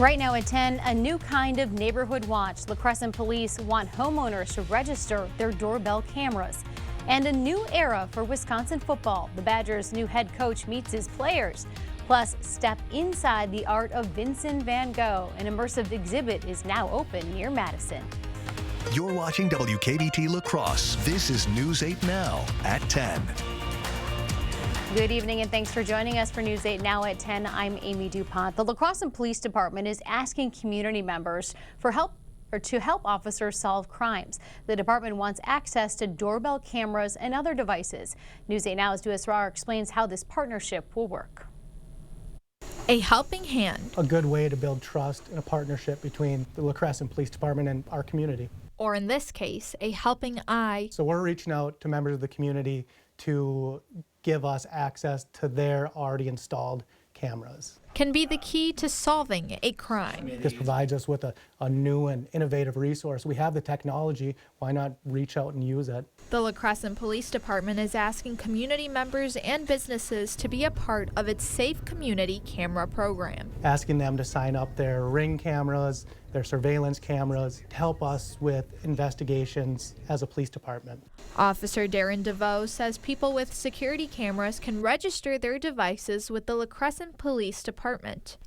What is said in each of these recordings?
Right now at 10, a new kind of neighborhood watch. La Crescent Police want homeowners to register their doorbell cameras. And a new era for Wisconsin football. The Badgers' new head coach meets his players. Plus, step inside the art of Vincent van Gogh. An immersive exhibit is now open near Madison. You're watching WKBT La Crosse. This is News 8 Now at 10. Good evening and thanks for joining us for News 8 Now at 10. I'm Amy DuPont. The La Crosse Police Department is asking community members for help to help officers solve crimes. The department wants access to doorbell cameras and other devices. News 8 Now's Dua Srar explains how this partnership will work. A helping hand. A good way to build trust in a partnership between the La Crescent Police Department and our community. Or in this case, a helping eye. So we're reaching out to members of the community to give us access to their already installed cameras. Can be the key to solving a crime. This provides us with a new and innovative resource. We have the technology, why not reach out and use it? The La Crescent Police Department is asking community members and businesses to be a part of its Safe Community Camera program. Asking them to sign up their Ring cameras, their surveillance cameras, to help us with investigations as a police department. Officer Darren DeVoe says people with security cameras can register their devices with the La Crescent Police Department.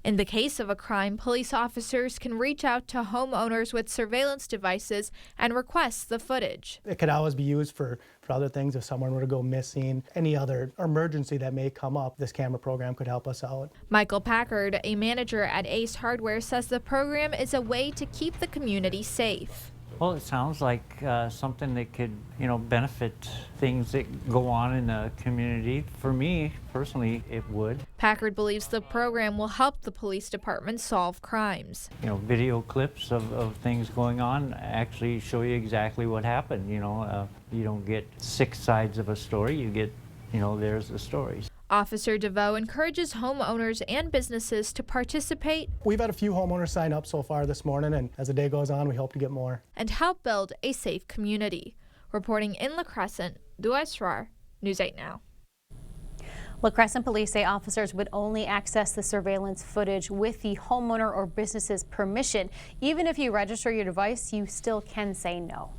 In the case of a crime, police officers can reach out to homeowners with surveillance devices and request the footage. It could always be used for other things. If someone were to go missing, any other emergency that may come up, this camera program could help us out. Michael Packard, a manager at Ace Hardware, says the program is a way to keep the community safe. Well, it sounds like something that could, benefit things that go on in the community. For me, personally, it would. Packard believes the program will help the police department solve crimes. Video clips of things going on actually show you exactly what happened. You don't get 6 sides of a story. You get, there's the stories. Officer DeVoe encourages homeowners and businesses to participate. We've had a few homeowners sign up so far this morning, and as the day goes on, we hope to get more. And help build a safe community. Reporting in La Crescent, Dua Srar, News 8 Now. La Crescent Police say officers would only access the surveillance footage with the homeowner or business's permission. Even if you register your device, you still can say no.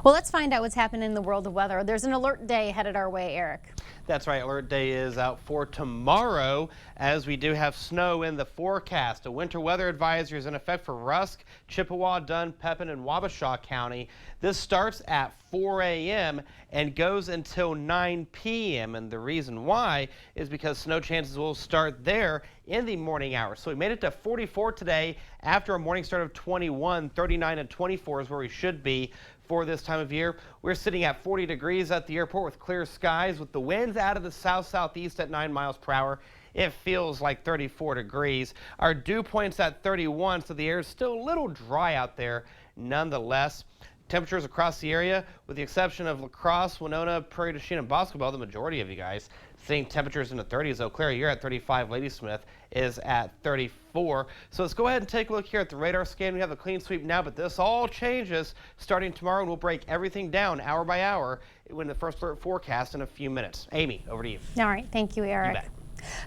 Well, let's find out what's happening in the world of weather. There's an alert day headed our way, Eric. That's right. Alert day is out for tomorrow as we do have snow in the forecast. A winter weather advisory is in effect for Rusk, Chippewa, Dunn, Pepin, and Wabasha County. This starts at 4 a.m. and goes until 9 p.m. And the reason why is because snow chances will start there in the morning hours. So we made it to 44 today after a morning start of 21. 39 and 24 is where we should be for this time of year. We're sitting at 40 degrees at the airport with clear skies with the winds out of the south-southeast at 9 miles per hour. It feels like 34 degrees. Our dew point's at 31, so the air is still a little dry out there nonetheless. Temperatures across the area, with the exception of La Crosse, Winona, Prairie du Chien, and Boscobel, the majority of you guys seeing temperatures in the 30s. Eau Claire, you're at 35. Ladysmith is at 34. So let's go ahead and take a look here at the radar scan. We have a clean sweep now, but this all changes starting tomorrow, and we'll break everything down hour by hour in the first alert forecast in a few minutes. Amy, over to you. All right. Thank you, Eric. You bet.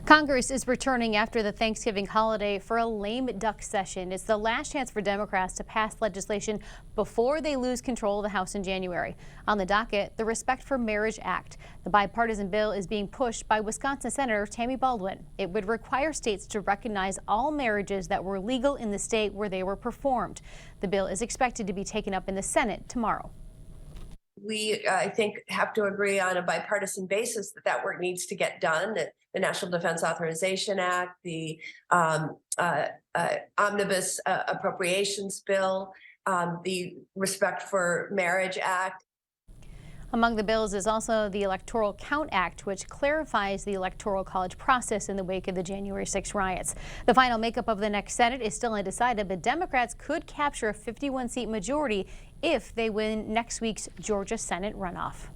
Congress is returning after the Thanksgiving holiday for a lame duck session. It's the last chance for Democrats to pass legislation before they lose control of the House in January. On the docket, the Respect for Marriage Act. The bipartisan bill is being pushed by Wisconsin Senator Tammy Baldwin. It would require states to recognize all marriages that were legal in the state where they were performed. The bill is expected to be taken up in the Senate tomorrow. We, I think, have to agree on a bipartisan basis that work needs to get done. The National Defense Authorization Act, the Omnibus Appropriations Bill, the Respect for Marriage Act. Among the bills is also the Electoral Count Act, which clarifies the Electoral College process in the wake of the January 6 riots. The final makeup of the next Senate is still undecided, but Democrats could capture a 51-seat majority if they win next week's Georgia Senate runoff.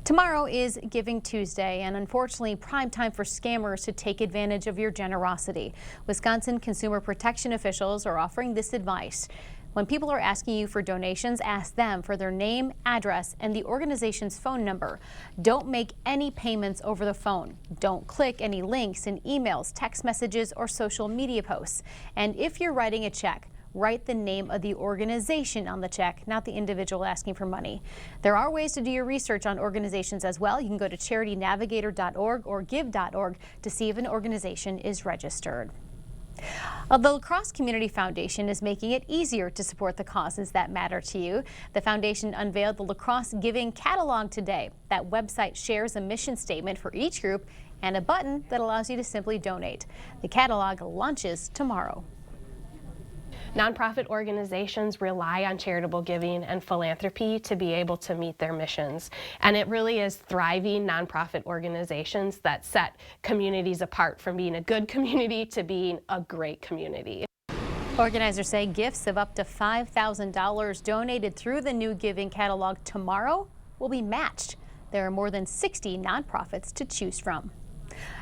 Tomorrow is Giving Tuesday, and unfortunately prime time for scammers to take advantage of your generosity. Wisconsin consumer protection officials are offering this advice. When people are asking you for donations, ask them for their name, address, and the organization's phone number. Don't make any payments over the phone. Don't click any links in emails, text messages, or social media posts. And if you're writing a check, write the name of the organization on the check, not the individual asking for money. There are ways to do your research on organizations as well. You can go to charitynavigator.org or give.org to see if an organization is registered. The La Crosse Community Foundation is making it easier to support the causes that matter to you. The foundation unveiled the La Crosse Giving Catalog today. That website shares a mission statement for each group and a button that allows you to simply donate. The catalog launches tomorrow. Nonprofit organizations rely on charitable giving and philanthropy to be able to meet their missions. And it really is thriving nonprofit organizations that set communities apart from being a good community to being a great community. Organizers say gifts of up to $5,000 donated through the new Giving Catalog tomorrow will be matched. There are more than 60 nonprofits to choose from.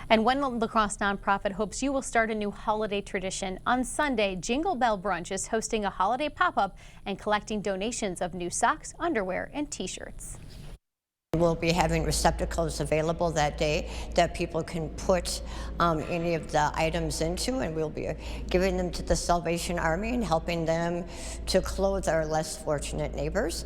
And one La Crosse nonprofit hopes you will start a new holiday tradition. On Sunday, Jingle Bell Brunch is hosting a holiday pop-up and collecting donations of new socks, underwear, and t-shirts. We'll be having receptacles available that day that people can put any of the items into, and we'll be giving them to the Salvation Army and helping them to clothe our less fortunate neighbors.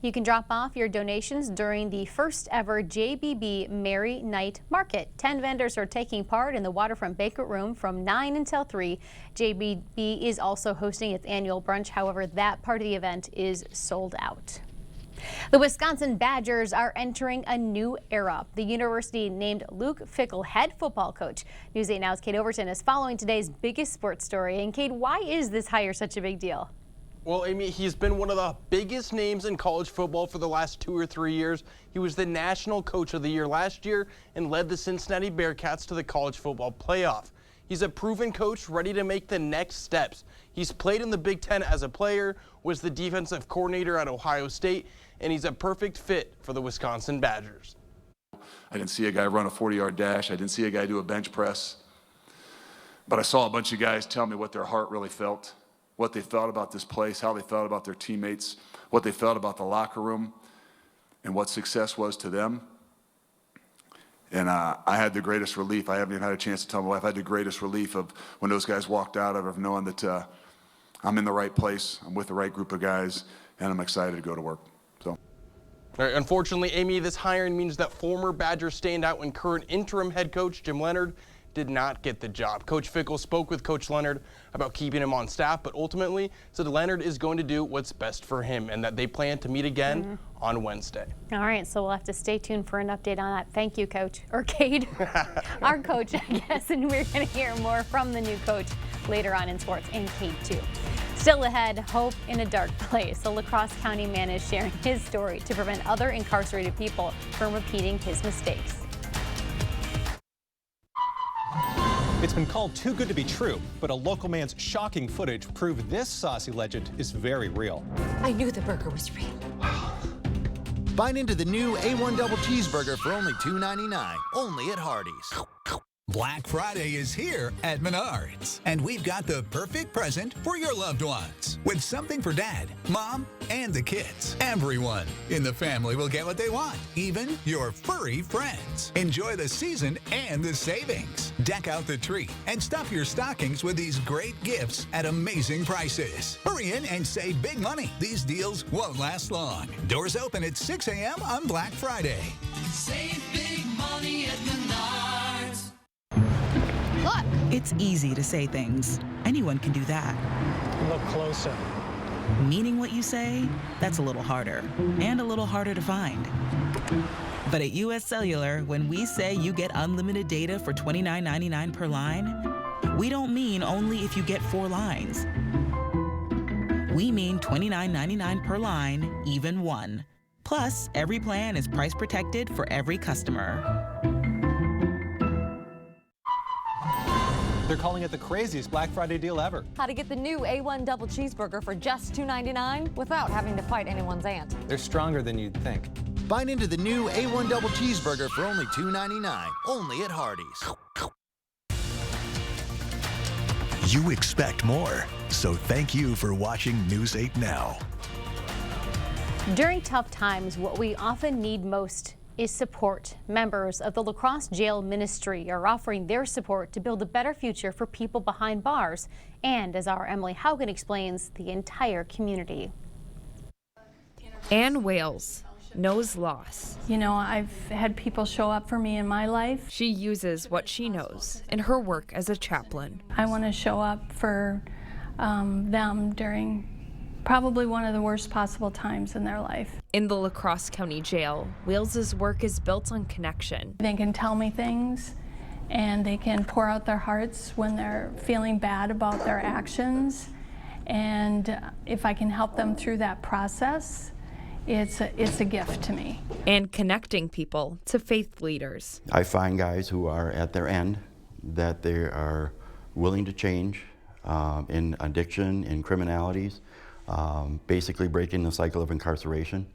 You can drop off your donations during the first ever JBB Merry Night Market. 10 vendors are taking part in the Waterfront Banquet Room from 9 until 3. JBB is also hosting its annual brunch. However, that part of the event is sold out. The Wisconsin Badgers are entering a new era. The university named Luke Fickell head football coach. News 8 Now's Kate Overton is following today's biggest sports story. And Kate, why is this hire such a big deal? Well, Amy, he's been one of the biggest names in college football for the last 2 or 3 years. He was the National Coach of the Year last year and led the Cincinnati Bearcats to the college football playoff. He's a proven coach ready to make the next steps. He's played in the Big Ten as a player, was the defensive coordinator at Ohio State, and he's a perfect fit for the Wisconsin Badgers. I didn't see a guy run a 40-yard dash. I didn't see a guy do a bench press. But I saw a bunch of guys tell me what their heart really felt, what they thought about this place, how they felt about their teammates, what they felt about the locker room, and what success was to them. And I had the greatest relief. I haven't even had a chance to tell my wife. I had the greatest relief of when those guys walked out of knowing that I'm in the right place, I'm with the right group of guys, and I'm excited to go to work. So. Unfortunately, Amy, this hiring means that former Badger standout and current interim head coach Jim Leonhard did not get the job. Coach Fickell spoke with Coach Leonhard about keeping him on staff, but ultimately said Leonhard is going to do what's best for him and that they plan to meet again on Wednesday. All right, so we'll have to stay tuned for an update on that. Thank you, Coach. Or Cade, our coach, I guess, and we're going to hear more from the new coach later on in sports, and Cade too. Still ahead, hope in a dark place. A La Crosse County man is sharing his story to prevent other incarcerated people from repeating his mistakes. It's been called too good to be true, but a local man's shocking footage proved this saucy legend is very real. I knew the burger was real. Bite into the new A1 Double Cheeseburger for only $2.99, only at Hardee's. Black Friday is here at Menards, and we've got the perfect present for your loved ones. With something for Dad, Mom, and the kids. Everyone in the family will get what they want, even your furry friends. Enjoy the season and the savings. Deck out the tree and stuff your stockings with these great gifts at amazing prices. Hurry in and save big money. These deals won't last long. Doors open at 6 a.m. on Black Friday. Save big money at Menards. Look! It's easy to say things. Anyone can do that. Look closer. Meaning what you say, that's a little harder. And a little harder to find. But at US Cellular, when we say you get unlimited data for $29.99 per line, we don't mean only if you get 4 lines. We mean $29.99 per line, even 1. Plus, every plan is price protected for every customer. They're calling it the craziest Black Friday deal ever. How to get the new A1 Double Cheeseburger for just $2.99 without having to fight anyone's aunt. They're stronger than you'd think. Bite into the new A1 Double Cheeseburger for only $2.99, only at Hardee's. you expect more. So thank you for watching News 8 Now. During tough times, what we often need most is support. Members of the La Crosse Jail Ministry are offering their support to build a better future for people behind bars, and as our Emily Haugen explains, the entire community. Ann Wales knows loss. You know, I've had people show up for me in my life. She uses what she knows in her work as a chaplain. I want to show up for them during probably one of the worst possible times in their life. In the La Crosse County Jail, Wales's work is built on connection. They can tell me things and they can pour out their hearts when they're feeling bad about their actions. And if I can help them through that process, it's a gift to me. And connecting people to faith leaders. I find guys who are at their end, that they are willing to change in addiction, in criminalities, basically breaking the cycle of incarceration,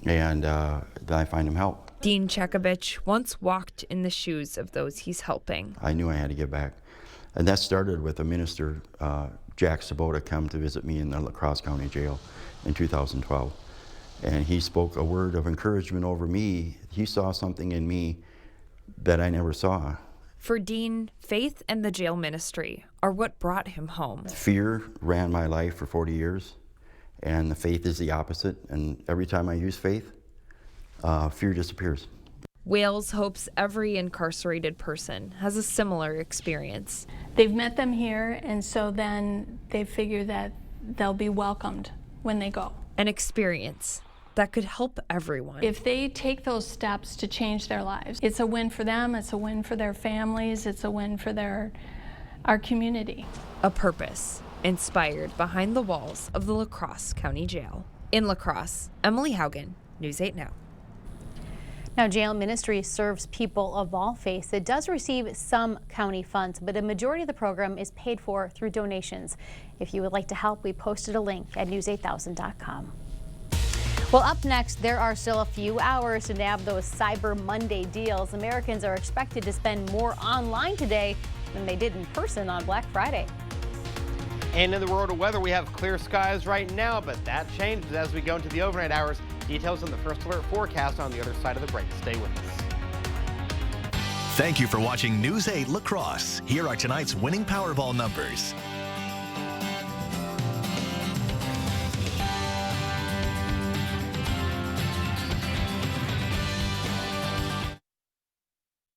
and then I find them help. Dean Chekovich once walked in the shoes of those he's helping. I knew I had to give back. And that started with a minister, Jack Sabota, come to visit me in the La Crosse County Jail in 2012. And he spoke a word of encouragement over me. He saw something in me that I never saw. For Dean, faith and the jail ministry are what brought him home. Fear ran my life for 40 years, and the faith is the opposite. And every time I use faith, fear disappears. Wales hopes every incarcerated person has a similar experience. They've met them here, and so then they figure that they'll be welcomed when they go. An experience that could help everyone. If they take those steps to change their lives, it's a win for them, it's a win for their families, it's a win for our community. A purpose inspired behind the walls of the La Crosse County Jail. In La Crosse, Emily Haugen, News 8 Now. Now, Jail Ministry serves people of all faiths. It does receive some county funds, but a majority of the program is paid for through donations. If you would like to help, we posted a link at news8000.com. Well, up next, there are still a few hours to nab those Cyber Monday deals. Americans are expected to spend more online today than they did in person on Black Friday. And in the world of weather, we have clear skies right now, but that changes as we go into the overnight hours. Details on the First Alert forecast on the other side of the break. Stay with us. Thank you for watching News 8 La Crosse. Here are tonight's winning Powerball numbers.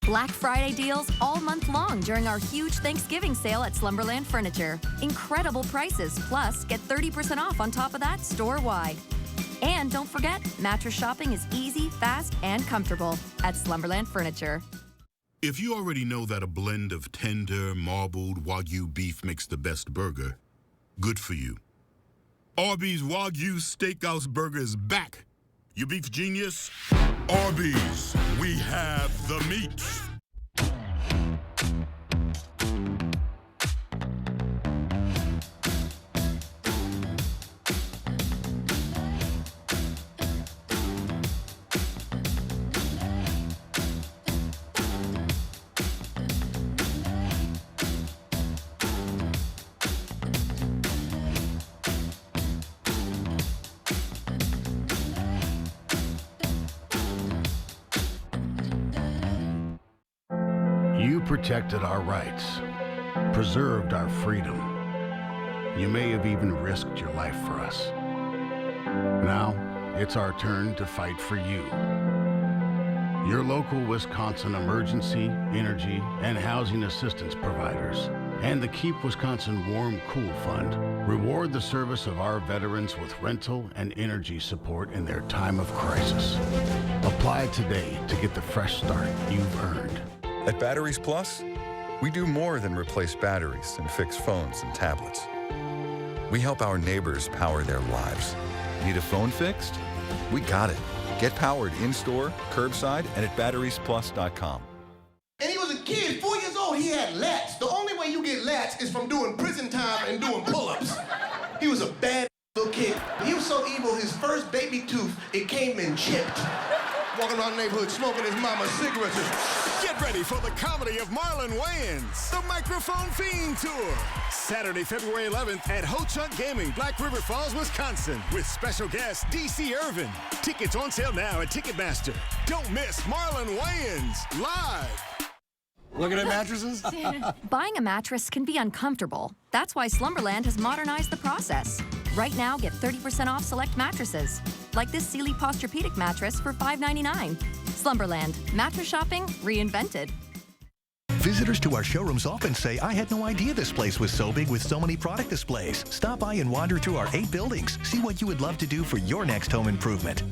Black Friday deals all month long during our huge Thanksgiving sale at Slumberland Furniture. Incredible prices, plus get 30% off on top of that store-wide. And don't forget, mattress shopping is easy, fast, and comfortable at Slumberland Furniture. If you already know that a blend of tender, marbled Wagyu beef makes the best burger, good for you. Arby's Wagyu Steakhouse Burger is back. You beef genius? Arby's, we have the meat. You protected our rights, preserved our freedom. You may have even risked your life for us. Now, it's our turn to fight for you. Your local Wisconsin emergency, energy, and housing assistance providers and the Keep Wisconsin Warm Cool Fund reward the service of our veterans with rental and energy support in their time of crisis. Apply today to get the fresh start you've earned. At Batteries Plus, we do more than replace batteries and fix phones and tablets. We help our neighbors power their lives. Need a phone fixed? We got it. Get powered in-store, curbside, and at batteriesplus.com. And he was a kid, 4 years old, he had lats. The only way you get lats is from doing prison time and doing pull-ups. He was a bad little kid. He was so evil, his first baby tooth, it came in chipped. walking around the neighborhood smoking his mama's cigarettes. Get ready for the comedy of Marlon Wayans, the Microphone Fiend Tour. Saturday, February 11th at Ho Chunk Gaming, Black River Falls, Wisconsin, with special guest DC Irvin. Tickets on sale now at Ticketmaster. Don't miss Marlon Wayans live. Looking at mattresses? Buying a mattress can be uncomfortable. That's why Slumberland has modernized the process. Right now, get 30% off select mattresses, like this Sealy Posturepedic mattress for $5.99. Slumberland, mattress shopping reinvented. Visitors to our showrooms often say, I had no idea this place was so big with so many product displays. Stop by and wander through our 8 buildings. See what you would love to do for your next home improvement.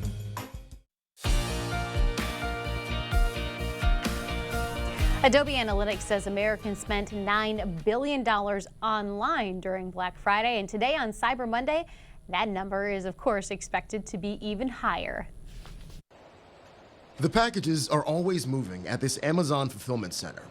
Adobe Analytics says Americans spent $9 billion online during Black Friday, and today on Cyber Monday, that number is, of course, expected to be even higher. The packages are always moving at this Amazon fulfillment center.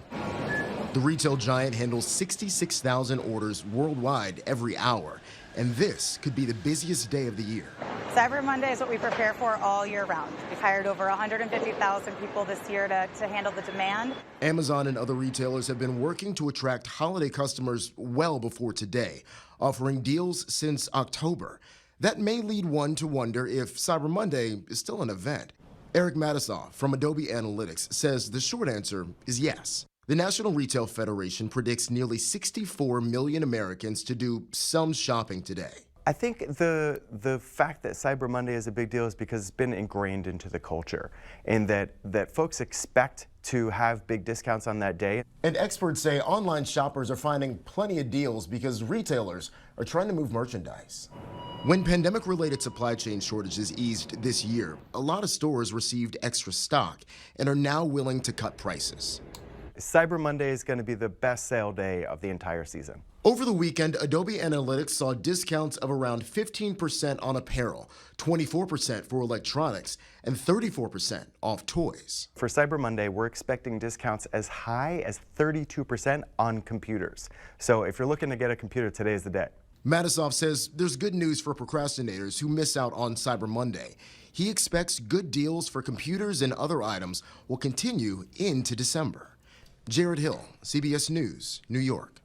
The retail giant handles 66,000 orders worldwide every hour, and this could be the busiest day of the year. Cyber Monday is what we prepare for all year round. We've hired over 150,000 people this year to handle the demand. Amazon and other retailers have been working to attract holiday customers well before today, offering deals since October. That may lead one to wonder if Cyber Monday is still an event. Eric Matisoff from Adobe Analytics says the short answer is yes. The National Retail Federation predicts nearly 64 million Americans to do some shopping today. I think the fact that Cyber Monday is a big deal is because it's been ingrained into the culture, and that folks expect to have big discounts on that day. And experts say online shoppers are finding plenty of deals because retailers are trying to move merchandise. When pandemic-related supply chain shortages eased this year, a lot of stores received extra stock and are now willing to cut prices. Cyber Monday is going to be the best sale day of the entire season. Over the weekend, Adobe Analytics saw discounts of around 15% on apparel, 24% for electronics, and 34% off toys. For Cyber Monday, we're expecting discounts as high as 32% on computers. So if you're looking to get a computer, today is the day. Matisoff says there's good news for procrastinators who miss out on Cyber Monday. He expects good deals for computers and other items will continue into December. Jared Hill, CBS News, New York.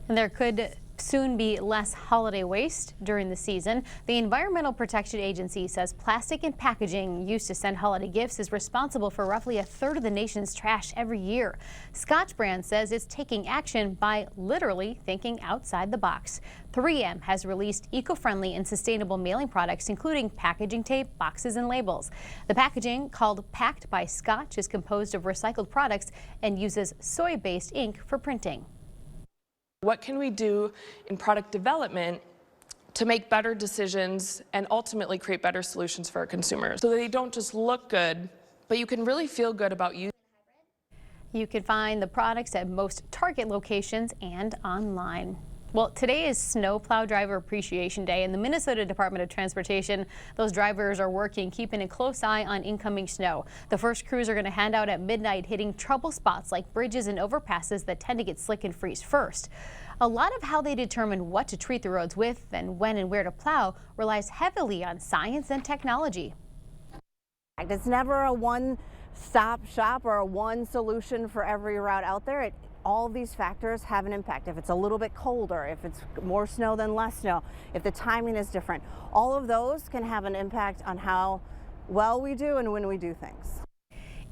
And there could soon be less holiday waste during the season. The Environmental Protection Agency says plastic and packaging used to send holiday gifts is responsible for roughly 1/3 of the nation's trash every year. Scotch Brand says it's taking action by literally thinking outside the box. 3M has released eco-friendly and sustainable mailing products, including packaging tape, boxes, and labels. The packaging, called Packed by Scotch, is composed of recycled products and uses soy-based ink for printing. What can we do in product development to make better decisions and ultimately create better solutions for our consumers so that they don't just look good, but you can really feel good about using? You can find the products at most Target locations and online. Well, today is Snowplow Driver Appreciation Day, and the Minnesota Department of Transportation, those drivers are working, keeping a close eye on incoming snow. The first crews are going to hand out at midnight, hitting trouble spots like bridges and overpasses that tend to get slick and freeze first. A lot of how they determine what to treat the roads with and when and where to plow relies heavily on science and technology. It's never a one-stop shop or a one solution for every route out there. All these factors have an impact. If it's a little bit colder, if it's more snow than less snow, if the timing is different, all of those can have an impact on how well we do and when we do things.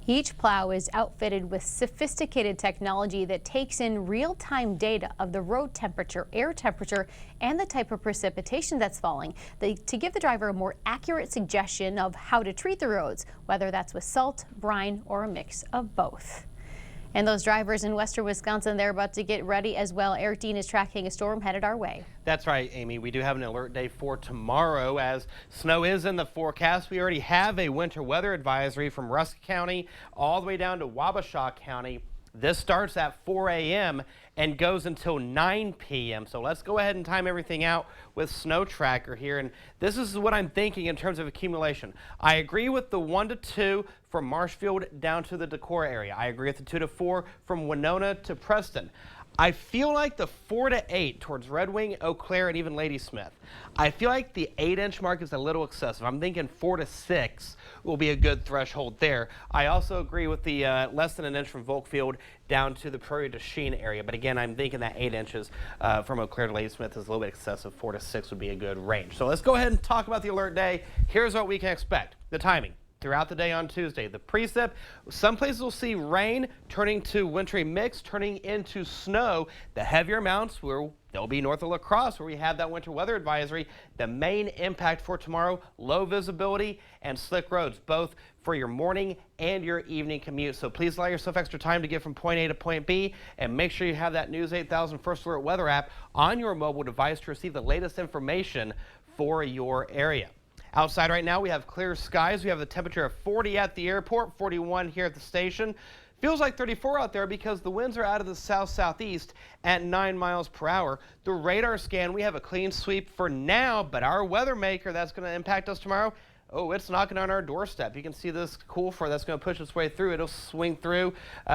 Each plow is outfitted with sophisticated technology that takes in real-time data of the road temperature, air temperature, and the type of precipitation that's falling to give the driver a more accurate suggestion of how to treat the roads, whether that's with salt, brine, or a mix of both. And those drivers in western Wisconsin, they're about to get ready as well. Eric Dean is tracking a storm headed our way. That's right, Amy. We do have an alert day for tomorrow as snow is in the forecast. We already have a winter weather advisory from Rusk County all the way down to Wabasha County. This starts at 4 a.m. and goes until 9 p.m. So let's go ahead and time everything out with Snow Tracker here. And this is what I'm thinking in terms of accumulation. I agree with the 1 to 2 from Marshfield down to the Decorah area. I agree with the 2 to 4 from Winona to Preston. I feel like the 4 to 8 towards Red Wing, Eau Claire, and even Ladysmith. I feel like the 8-inch mark is a little excessive. I'm thinking 4 to 6 will be a good threshold there. I also agree with the less than an inch from Volkfield down to the Prairie du Chien area. But again, I'm thinking that 8 inches from Eau Claire to Ladysmith is a little bit excessive. 4 to 6 would be a good range. So let's go ahead and talk about the alert day. Here's what we can expect. The timing. Throughout the day on Tuesday. The precip, some places will see rain turning to wintry mix, turning into snow. The heavier amounts they'll be north of La Crosse, where we have that winter weather advisory. The main impact for tomorrow, low visibility and slick roads, both for your morning and your evening commute. So please allow yourself extra time to get from point A to point B, and make sure you have that News 8000 First Alert Weather app on your mobile device to receive the latest information for your area. Outside right now, we have clear skies. We have the temperature of 40 at the airport, 41 here at the station. Feels like 34 out there because the winds are out of the south-southeast at 9 miles per hour. The radar scan, we have a clean sweep for now, but our weather maker that's going to impact us tomorrow, oh, it's knocking on our doorstep. You can see this cool front that's going to push its way through. It'll swing through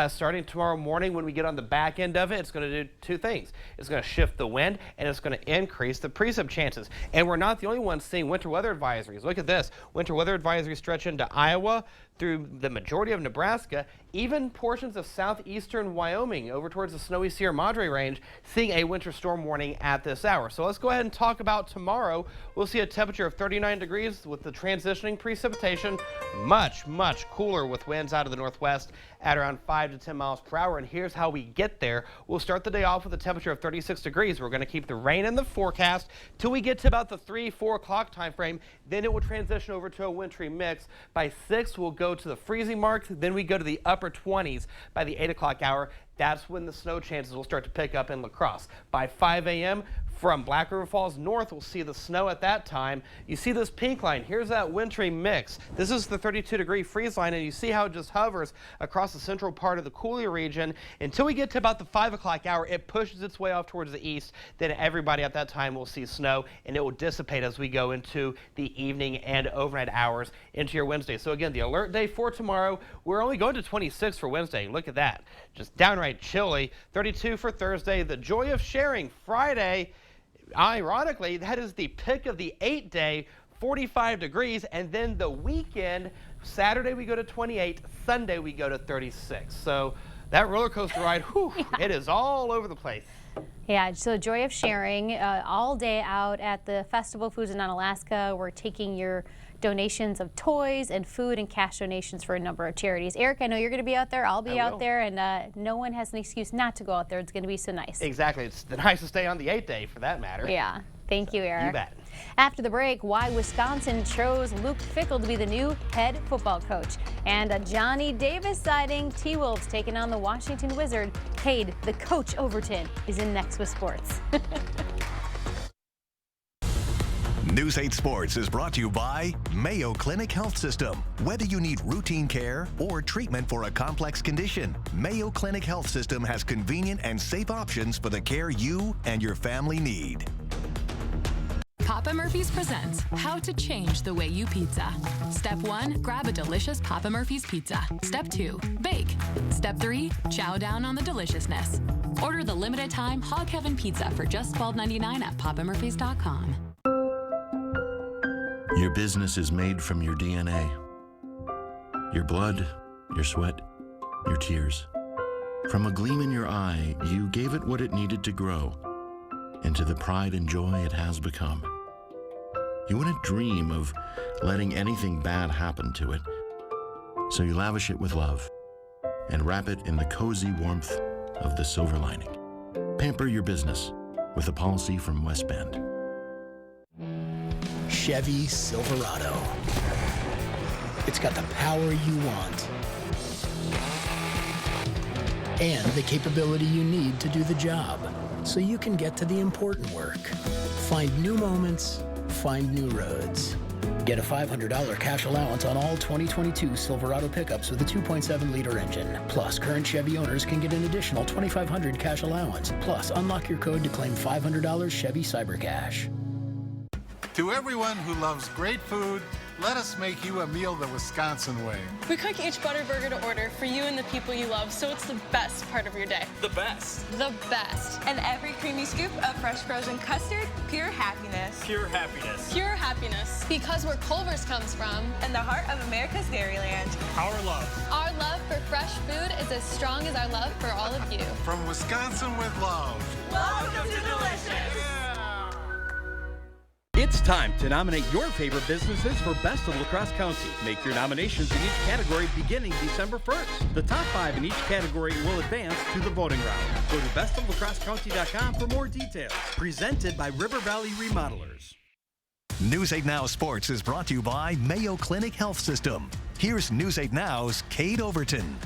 starting tomorrow morning. When we get on the back end of it, it's going to do two things. It's going to shift the wind, and it's going to increase the precip chances. And we're not the only ones seeing winter weather advisories. Look at this. Winter weather advisories stretch into Iowa, through the majority of Nebraska, even portions of southeastern Wyoming over towards the snowy Sierra Madre range, seeing a winter storm warning at this hour. So let's go ahead and talk about tomorrow. We'll see a temperature of 39 degrees with the transitioning precipitation, much, much cooler with winds out of the northwest at around 5 to 10 miles per hour. And here's how we get there. We'll start the day off with a temperature of 36 degrees. We're going to keep the rain in the forecast till we get to about the 3-4 o'clock time frame. Then it will transition over to a wintry mix. By 6, we'll go to the freezing mark. Then we go to the upper 20s by the 8 o'clock hour. That's when the snow chances will start to pick up in La Crosse. By 5 a.m. from Black River Falls north, we'll see the snow at that time. You see this pink line. Here's that wintry mix. This is the 32-degree freeze line, and you see how it just hovers across the central part of the Coulee region. Until we get to about the 5 o'clock hour, it pushes its way off towards the east. Then everybody at that time will see snow, and it will dissipate as we go into the evening and overnight hours into your Wednesday. So again, the alert day for tomorrow, we're only going to 26 for Wednesday. Look at that. Just downright chilly. 32 for Thursday. The joy of sharing Friday. Ironically, that is the pick of the 8-day, 45 degrees, and then the weekend, Saturday we go to 28, Sunday we go to 36. So that roller coaster ride, whew, it is all over the place. Yeah, so joy of sharing all day out at the Festival Foods in Alaska. We're taking your donations of toys and food and cash donations for a number of charities. Eric, I know you're going to be out there. I'll be out there, and no one has an excuse not to go out there. It's going to be so nice. Exactly. It's the nicest day on the 8-day for that matter. Yeah. Thank you, Eric. You bet. After the break, why Wisconsin chose Luke Fickell to be the new head football coach. And a Johnny Davis sighting. T-Wolves taking on the Washington Wizard. Cade, the coach Overton, is in Next with Sports. News 8 Sports is brought to you by Mayo Clinic Health System. Whether you need routine care or treatment for a complex condition, Mayo Clinic Health System has convenient and safe options for the care you and your family need. Papa Murphy's presents How to Change the Way You Pizza. Step 1, grab a delicious Papa Murphy's pizza. Step 2, bake. Step 3, chow down on the deliciousness. Order the limited time Hog Heaven pizza for just $12.99 at papamurphys.com. Your business is made from your DNA. Your blood, your sweat, your tears. From a gleam in your eye, you gave it what it needed to grow into the pride and joy it has become. You wouldn't dream of letting anything bad happen to it, so you lavish it with love and wrap it in the cozy warmth of the silver lining. Pamper your business with a policy from West Bend. Chevy Silverado. It's got the power you want and the capability you need to do the job, so you can get to the important work. Find new moments, find new roads. Get a $500 cash allowance on all 2022 Silverado pickups with a 2.7-liter engine. Plus, current Chevy owners can get an additional $2,500 cash allowance. Plus, unlock your code to claim $500 Chevy Cyber Cash. To everyone who loves great food, let us make you a meal the Wisconsin way. We cook each butter burger to order for you and the people you love, so it's the best part of your day. The best. The best. And every creamy scoop of fresh frozen custard, pure happiness. Pure happiness. Pure happiness. Because where Culver's comes from. And the heart of America's Dairyland. Our love. Our love for fresh food is as strong as our love for all of you. From Wisconsin with love. Welcome to Delicious. It's time to nominate your favorite businesses for Best of La Crosse County. Make your nominations in each category beginning December 1st. The top 5 in each category will advance to the voting round. Go to bestoflacrossecounty.com for more details. Presented by River Valley Remodelers. News 8 Now Sports is brought to you by Mayo Clinic Health System. Here's News 8 Now's Kate Overton.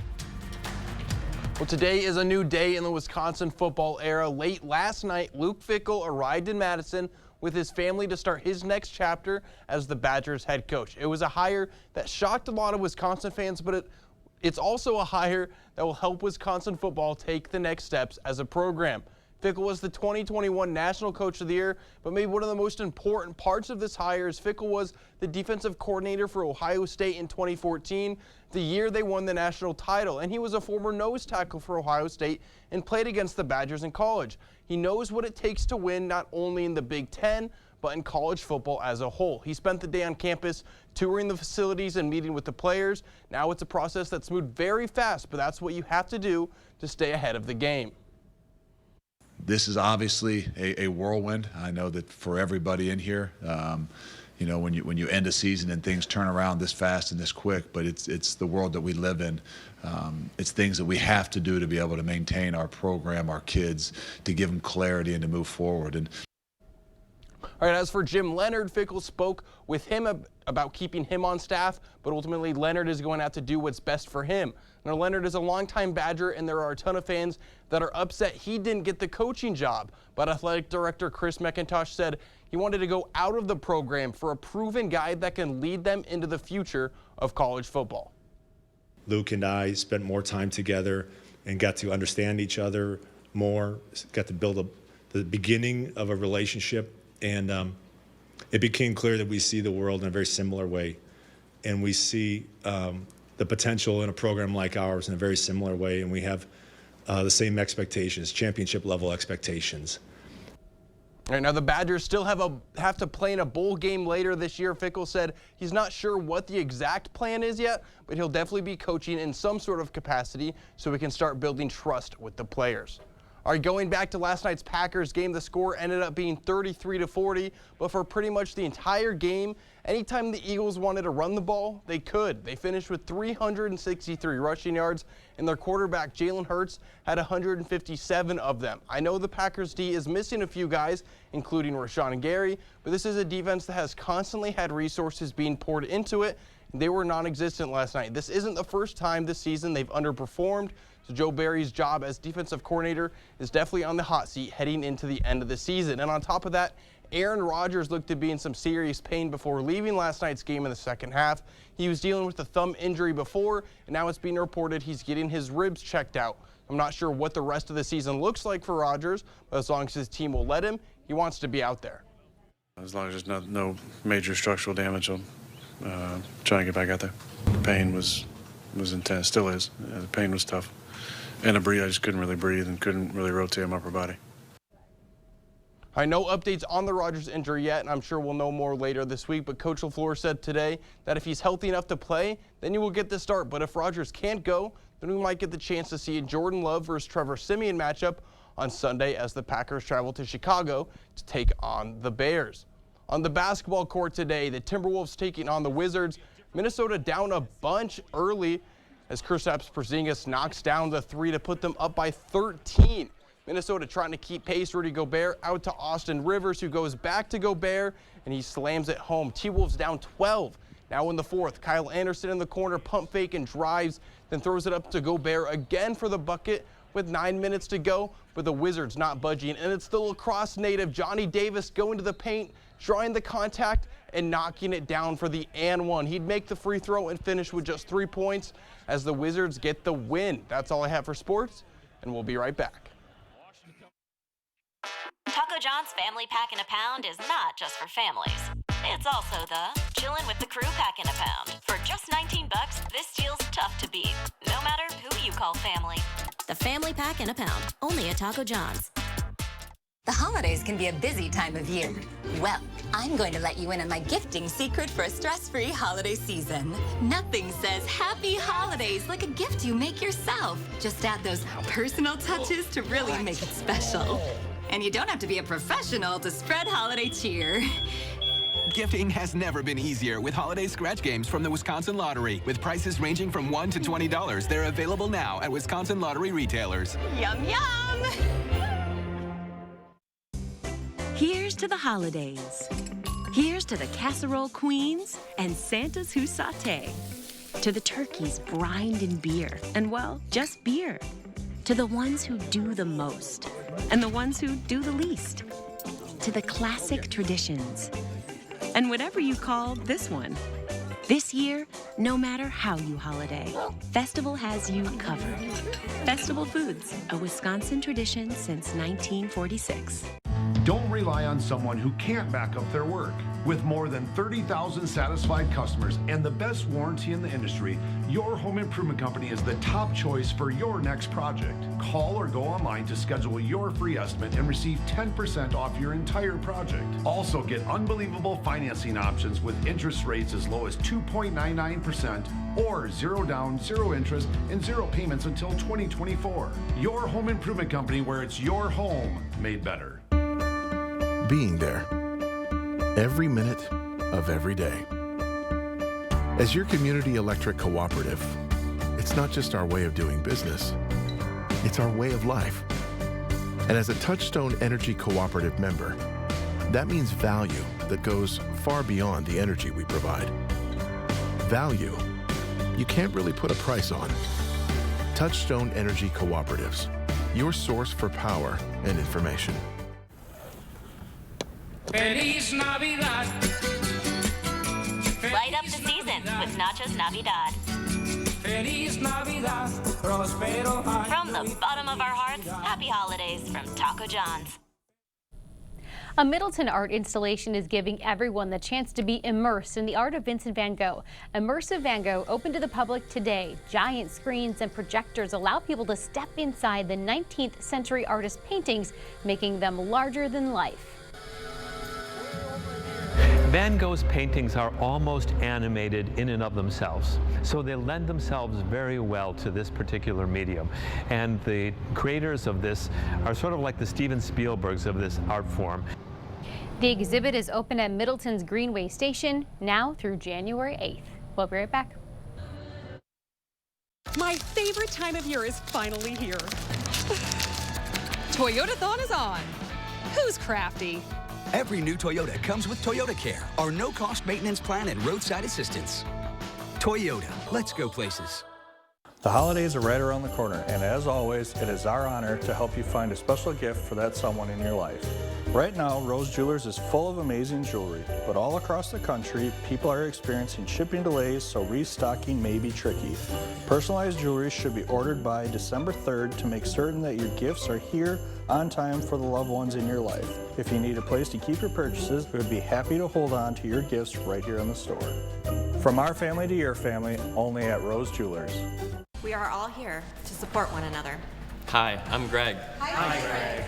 Well, today is a new day in the Wisconsin football era. Late last night, Luke Fickell arrived in Madison with his family to start his next chapter as the Badgers head coach. It was a hire that shocked a lot of Wisconsin fans, but it's also a hire that will help Wisconsin football take the next steps as a program. Fickell was the 2021 National Coach of the Year, but maybe one of the most important parts of this hire is Fickell was the defensive coordinator for Ohio State in 2014, the year they won the national title, and he was a former nose tackle for Ohio State and played against the Badgers in college. He knows what it takes to win not only in the Big Ten, but in college football as a whole. He spent the day on campus touring the facilities and meeting with the players. Now it's a process that's moved very fast, but that's what you have to do to stay ahead of the game. This is obviously a whirlwind. I know that for everybody in here, you know, when you end a season and things turn around this fast and this quick, but it's the world that we live in. It's things that we have to do to be able to maintain our program, our kids, to give them clarity and to move forward. And all right, as for Jim Leonhard, Fickell spoke with him about keeping him on staff, but ultimately Leonhard is going to have to do what's best for him. Now, Leonhard is a longtime Badger, and there are a ton of fans that are upset he didn't get the coaching job. But athletic director Chris McIntosh said he wanted to go out of the program for a proven guy that can lead them into the future of college football. Luke and I spent more time together and got to understand each other more, got to build the beginning of a relationship. And it became clear that we see the world in a very similar way. And we see the potential in a program like ours in a very similar way. And we have the same expectations, championship level expectations. All right, now the Badgers still have to play in a bowl game later this year. Fickell said he's not sure what the exact plan is yet, but he'll definitely be coaching in some sort of capacity so we can start building trust with the players. All right, going back to last night's Packers game, the score ended up being 33-40, but for pretty much the entire game, anytime the Eagles wanted to run the ball, they could. They finished with 363 rushing yards, and their quarterback, Jalen Hurts, had 157 of them. I know the Packers D is missing a few guys, including Rashawn Gary, but this is a defense that has constantly had resources being poured into it. They were non-existent last night. This isn't the first time this season they've underperformed. So Joe Barry's job as defensive coordinator is definitely on the hot seat heading into the end of the season. And on top of that, Aaron Rodgers looked to be in some serious pain before leaving last night's game in the second half. He was dealing with a thumb injury before, and now it's being reported he's getting his ribs checked out. I'm not sure what the rest of the season looks like for Rodgers, but as long as his team will let him, he wants to be out there. As long as there's no major structural damage, I'll try and get back out there. The pain was intense, still is. The pain was tough. And I just couldn't really breathe and couldn't really rotate my upper body. I know updates on the Rodgers injury yet, and I'm sure we'll know more later this week, but Coach LaFleur said today that if he's healthy enough to play, then he will get the start. But if Rodgers can't go, then we might get the chance to see a Jordan Love versus Trevor Siemian matchup on Sunday as the Packers travel to Chicago to take on the Bears. On the basketball court today, the Timberwolves taking on the Wizards. Minnesota down a bunch early as Kristaps Porzingis knocks down the three to put them up by 13. Minnesota trying to keep pace. Rudy Gobert out to Austin Rivers, who goes back to Gobert, and he slams it home. T-Wolves down 12. Now in the fourth, Kyle Anderson in the corner, pump fake and drives, then throws it up to Gobert again for the bucket with 9 minutes to go, but the Wizards not budging. And it's the La Crosse native Johnny Davis going to the paint, drawing the contact and knocking it down for the and one. He'd make the free throw and finish with just 3 points as the Wizards get the win. That's all I have for sports, and we'll be right back. Taco John's Family Pack in a Pound is not just for families. It's also the chillin' with the crew pack in a pound. For just $19, this deal's tough to beat, no matter who you call family. The family pack in a pound, only at Taco John's. The holidays can be a busy time of year. Well, I'm going to let you in on my gifting secret for a stress-free holiday season. Nothing says happy holidays like a gift you make yourself. Just add those personal touches to really make it special. And you don't have to be a professional to spread holiday cheer. Gifting has never been easier with holiday scratch games from the Wisconsin Lottery. With prices ranging from $1 to $20, they're available now at Wisconsin Lottery retailers. Yum, yum! Here's to the holidays. Here's to the casserole queens and Santas who saute. To the turkeys brined in beer, and well, just beer. To the ones who do the most, and the ones who do the least. To the classic traditions, and whatever you call this one. This year, no matter how you holiday, Festival has you covered. Festival Foods, a Wisconsin tradition since 1946. Don't rely on someone who can't back up their work. With more than 30,000 satisfied customers and the best warranty in the industry, your home improvement company is the top choice for your next project. Call or go online to schedule your free estimate and receive 10% off your entire project. Also get unbelievable financing options with interest rates as low as 2.99% or 0 down, 0 interest, and 0 payments until 2024. Your home improvement company, where it's your home made better. Being there every minute of every day. As your community electric cooperative, it's not just our way of doing business, it's our way of life. And as a Touchstone Energy Cooperative member, that means value that goes far beyond the energy we provide. Value you can't really put a price on. Touchstone Energy Cooperatives, your source for power and information. Feliz Navidad. Light up the season with Nachos Navidad. Feliz Navidad. From the bottom of our hearts, happy holidays from Taco John's. A Middleton art installation is giving everyone the chance to be immersed in the art of Vincent van Gogh. Immersive Van Gogh open to the public today. Giant screens and projectors allow people to step inside the 19th century artist's paintings, making them larger than life. Van Gogh's paintings are almost animated in and of themselves, so they lend themselves very well to this particular medium. And the creators of this are sort of like the Steven Spielbergs of this art form. The exhibit is open at Middleton's Greenway Station now through January 8th. We'll be right back. My favorite time of year is finally here. Toyotathon is on. Who's crafty? Every new Toyota comes with Toyota Care, our no-cost maintenance plan and roadside assistance. Toyota, let's go places. The holidays are right around the corner, and as always, it is our honor to help you find a special gift for that someone in your life. Right now, Rose Jewelers is full of amazing jewelry, but all across the country, people are experiencing shipping delays, so restocking may be tricky. Personalized jewelry should be ordered by December 3rd to make certain that your gifts are here on time for the loved ones in your life. If you need a place to keep your purchases, we would be happy to hold on to your gifts right here in the store. From our family to your family, only at Rose Jewelers. We are all here to support one another. Hi, I'm Greg. Hi, Greg.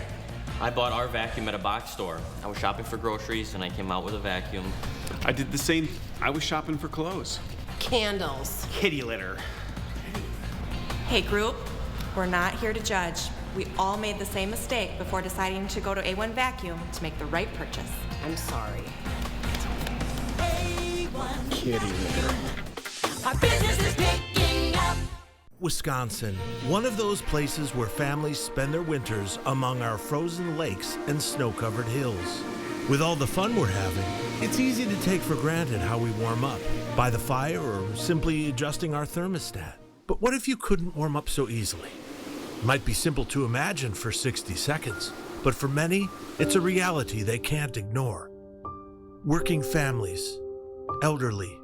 I bought our vacuum at a box store. I was shopping for groceries and I came out with a vacuum. I did the same. I was shopping for clothes. Candles. Kitty litter. Hey group, we're not here to judge. We all made the same mistake before deciding to go to A1 Vacuum to make the right purchase. I'm sorry. A1 Kitty litter. Our business is picking up. Wisconsin, one of those places where families spend their winters among our frozen lakes and snow-covered hills. With all the fun we're having, it's easy to take for granted how we warm up, by the fire or simply adjusting our thermostat. But what if you couldn't warm up so easily? It might be simple to imagine for 60 seconds, but for many, it's a reality they can't ignore. Working families, elderly,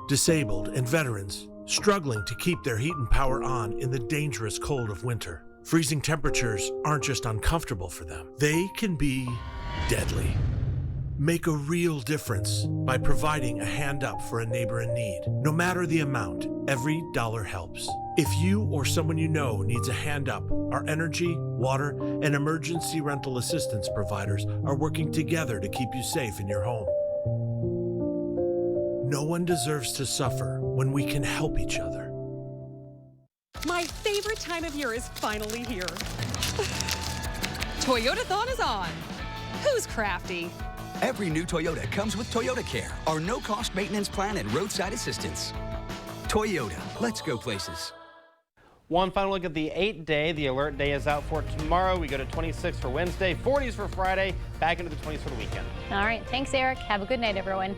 disabled, and veterans struggling to keep their heat and power on in the dangerous cold of winter. Freezing temperatures aren't just uncomfortable for them, they can be deadly. Make a real difference by providing a hand up for a neighbor in need. No matter the amount, every dollar helps. If you or someone you know needs a hand up, our energy, water, and emergency rental assistance providers are working together to keep you safe in your home. No one deserves to suffer when we can help each other. My favorite time of year is finally here. Toyotathon is on. Who's crafty? Every new Toyota comes with Toyota Care, our no-cost maintenance plan and roadside assistance. Toyota, let's go places. One final look at the 8-day. The alert day is out for tomorrow. We go to 26 for Wednesday, 40s for Friday, back into the 20s for the weekend. All right, thanks, Eric. Have a good night, everyone.